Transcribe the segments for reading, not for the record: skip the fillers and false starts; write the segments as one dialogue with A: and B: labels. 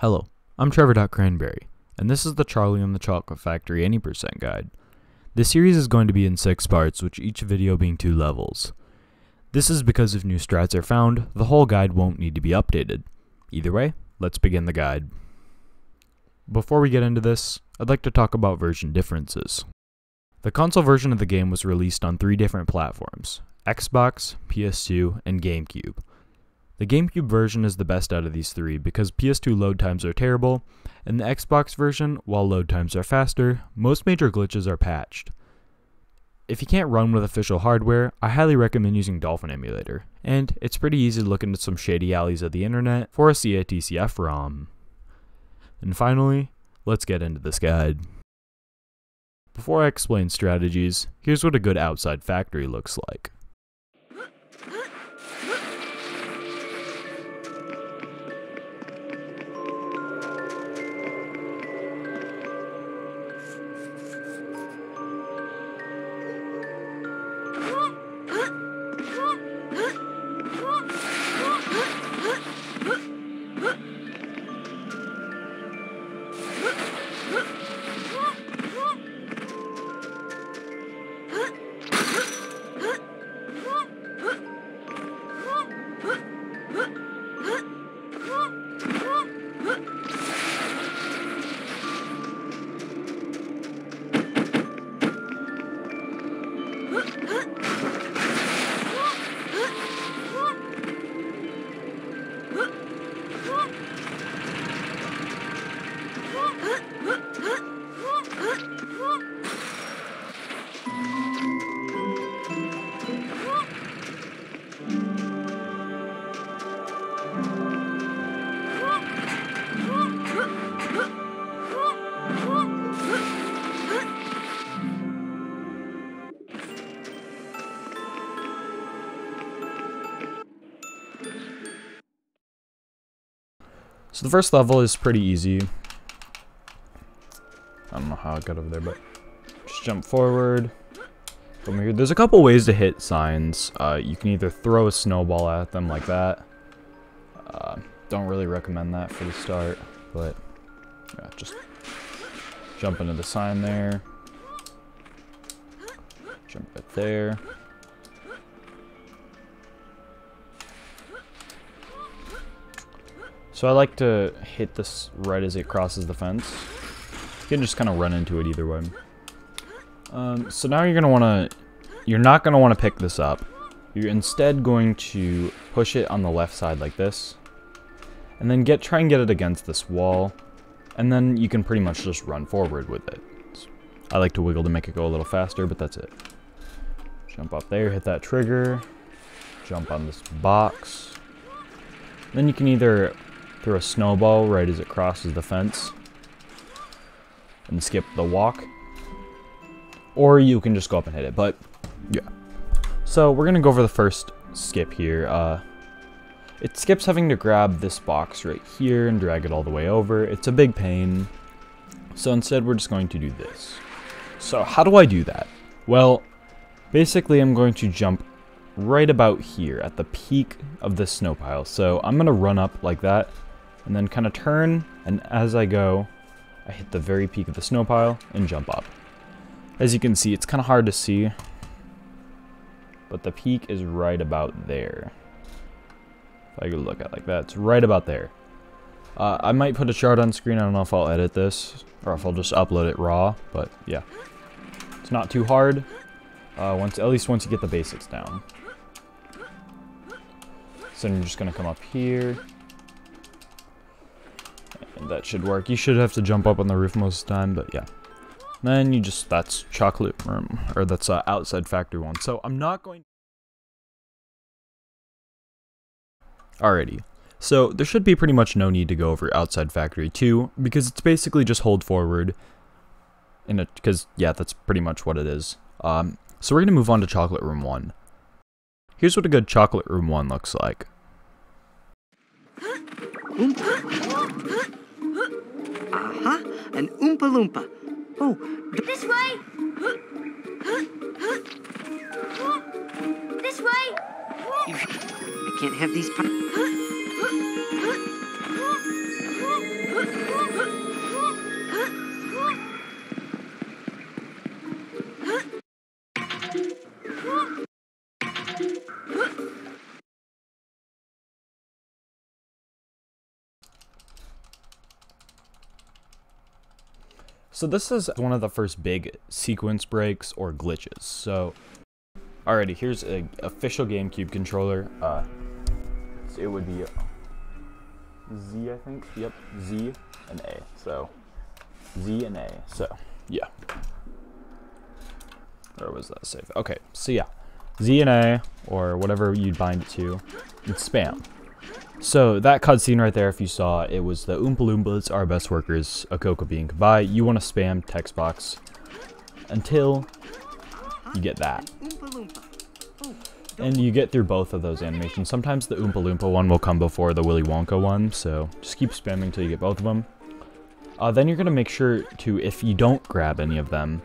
A: Hello, I'm Trevor.Cranberry, and this is the Charlie and the Chocolate Factory Any Percent Guide. This series is going to be in 6 parts, with each video being 2 levels. This is because if new strats are found, the whole guide won't need to be updated. Either way, let's begin the guide. Before we get into this, I'd like to talk about version differences. The console version of the game was released on 3 different platforms: Xbox, PS2, and GameCube. The GameCube version is the best out of these 3 because PS2 load times are terrible, and the Xbox version, while load times are faster, most major glitches are patched. If you can't run with official hardware, I highly recommend using Dolphin Emulator, and it's pretty easy to look into some shady alleys of the internet for a CATCF ROM. And finally, let's get into this guide. Before I explain strategies, here's what a good outside factory looks like. So the first level is pretty easy. I don't know how it got over there, but just jump forward. Come here. There's a couple ways to hit signs. You can either throw a snowball at them like that. Don't really recommend that for the start, but yeah, just jump into the sign there. Jump right there. So I like to hit this right as it crosses the fence. You can just kind of run into it either way. So now you're not gonna want to pick this up. You're instead going to push it on the left side like this, and then try and get it against this wall, and then you can pretty much just run forward with it. I like to wiggle to make it go a little faster, but that's it. Jump up there, hit that trigger, jump on this box. Then you can either throw a snowball right as it crosses the fence and skip the walk, or you can just go up and hit it, but yeah. So we're gonna go over the first skip here. It skips having to grab this box right here and drag it all the way over. It's a big pain, so instead we're just going to do this. So how do I do that? Well, basically I'm going to jump right about here at the peak of this snow pile. So I'm gonna run up like that and then kind of turn, and as I go, I hit the very peak of the snow pile and jump up. As you can see, it's kind of hard to see, but the peak is right about there. If I could look at it like that, it's right about there. I might put a chart on screen. I don't know if I'll edit this or if I'll just upload it raw, but yeah. It's not too hard, at least once you get the basics down. So you're just gonna come up here, and that should work. You should have to jump up on the roof most of the time, but yeah. Then that's chocolate room, or that's outside factory 1. So I'm not going. Alrighty. So there should be pretty much no need to go over outside factory 2 because it's basically just hold forward. Because yeah, that's pretty much what it is. So we're gonna move on to chocolate room 1. Here's what a good chocolate room 1 looks like.
B: Aha, an Oompa Loompa. Oh,
C: this way! This way!
B: I can't have these.
A: So this is one of the first big sequence breaks or glitches. So, alrighty, here's an official GameCube controller. It would be Z, I think. Yep, Z and A. So, Z and A. So, yeah. Or was that safe? Okay, so yeah. Z and A, or whatever you'd bind it to, it's spam. So that cutscene right there, if you saw, it was the Oompa Loompas, our best workers, a cocoa bean goodbye. You want to spam text box until you get that. And you get through both of those animations. Sometimes the Oompa Loompa one will come before the Willy Wonka one, so just keep spamming until you get both of them. Then you're going to make sure to, if you don't grab any of them,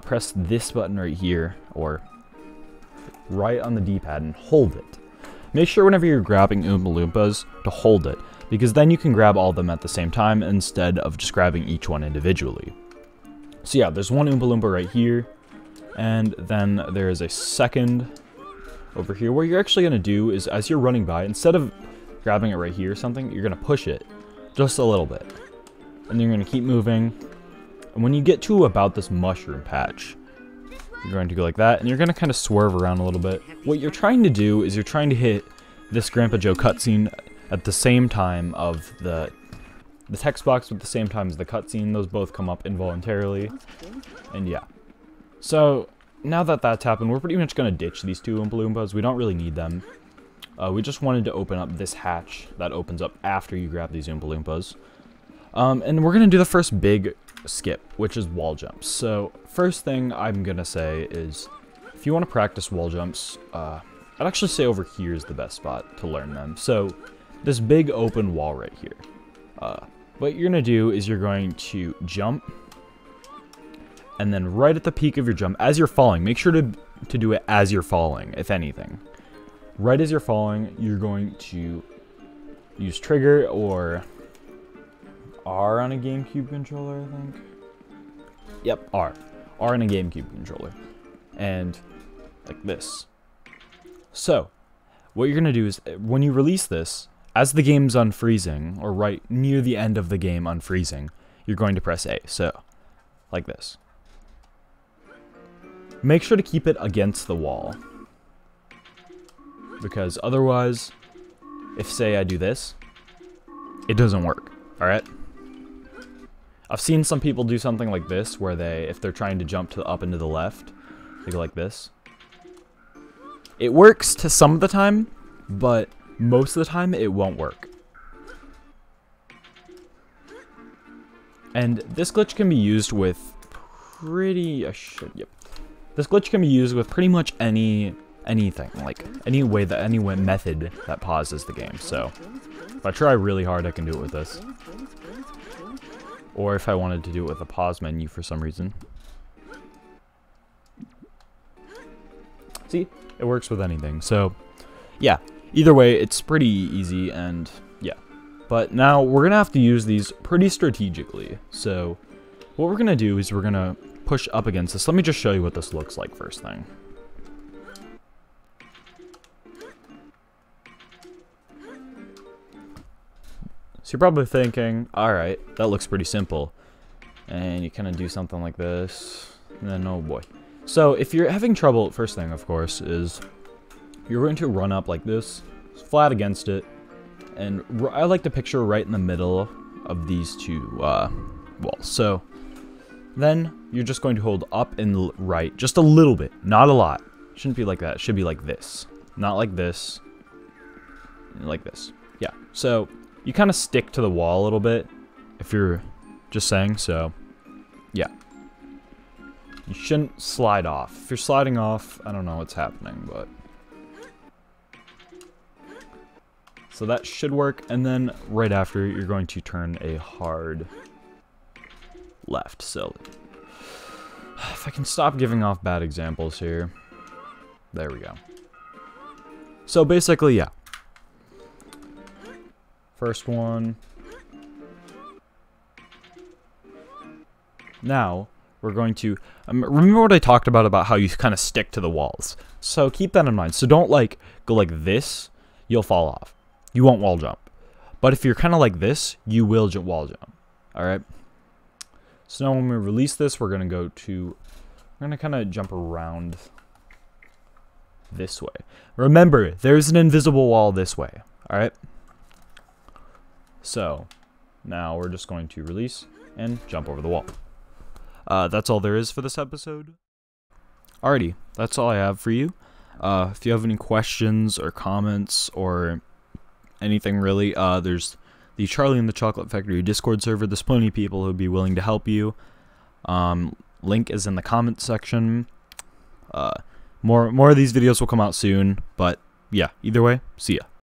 A: press this button right here, or right on the D-pad, and hold it. Make sure whenever you're grabbing Oompa Loompas to hold it, because then you can grab all of them at the same time instead of just grabbing each one individually. So yeah, there's one Oompa Loompa right here, and then there's a second over here. What you're actually going to do is, as you're running by, instead of grabbing it right here or something, you're going to push it just a little bit. And you're going to keep moving. And when you get to about this mushroom patch, you're going to go like that, and you're going to kind of swerve around a little bit. What you're trying to do is you're trying to hit this Grandpa Joe cutscene at the same time of the text box at the same time as the cutscene. Those both come up involuntarily. And yeah. So, now that that's happened, we're pretty much going to ditch these two Oompa Loompas. We don't really need them. We just wanted to open up this hatch that opens up after you grab these Oompa Loompas. And we're going to do the first big skip, which is wall jumps. So, first thing I'm going to say is, if you want to practice wall jumps, I'd actually say over here is the best spot to learn them. So, this big open wall right here. What you're going to do is you're going to jump, and then right at the peak of your jump, as you're falling, make sure to do it as you're falling, if anything. Right as you're falling, you're going to use trigger or R on a GameCube controller, I think. Yep, R. R on a GameCube controller. And like this. So, what you're going to do is, when you release this, as the game's unfreezing, or right near the end of the game unfreezing, you're going to press A. So, like this. Make sure to keep it against the wall. Because otherwise, if say I do this, it doesn't work. Alright? I've seen some people do something like this, where they, if they're trying to jump to up and to the left, they go like this. It works to some of the time, but most of the time it won't work. And this glitch can be used with This glitch can be used with pretty much anything, like any method that pauses the game. So, if I try really hard, I can do it with this. Or if I wanted to do it with a pause menu for some reason. See? It works with anything. So, yeah. Either way, it's pretty easy, and yeah. But now, we're going to have to use these pretty strategically. So, what we're going to do is we're going to push up against this. Let me just show you what this looks like first thing. So you're probably thinking, alright, that looks pretty simple. And you kind of do something like this, and then oh boy. So if you're having trouble, first thing of course is you're going to run up like this, flat against it, and I like to picture right in the middle of these two walls. So then you're just going to hold up and right just a little bit, not a lot. Shouldn't be like that. It should be like this, not like this, like this. Yeah. So you kind of stick to the wall a little bit, if you're just saying, so, yeah. You shouldn't slide off. If you're sliding off, I don't know what's happening, but. So that should work, and then right after, you're going to turn a hard left, so. If I can stop giving off bad examples here. There we go. So basically, yeah. First one. Now, we're going to... remember what I talked about how you kind of stick to the walls. So keep that in mind. So don't, like, go like this. You'll fall off. You won't wall jump. But if you're kind of like this, you will wall jump. Alright? So now when we release this, we're going to kind of jump around this way. Remember, there's an invisible wall this way. Alright? So, now we're just going to release and jump over the wall. That's all there is for this episode. Alrighty, that's all I have for you. If you have any questions or comments or anything really, there's the Charlie and the Chocolate Factory Discord server. There's plenty of people who would be willing to help you. Link is in the comments section. More of these videos will come out soon, but yeah, either way, see ya.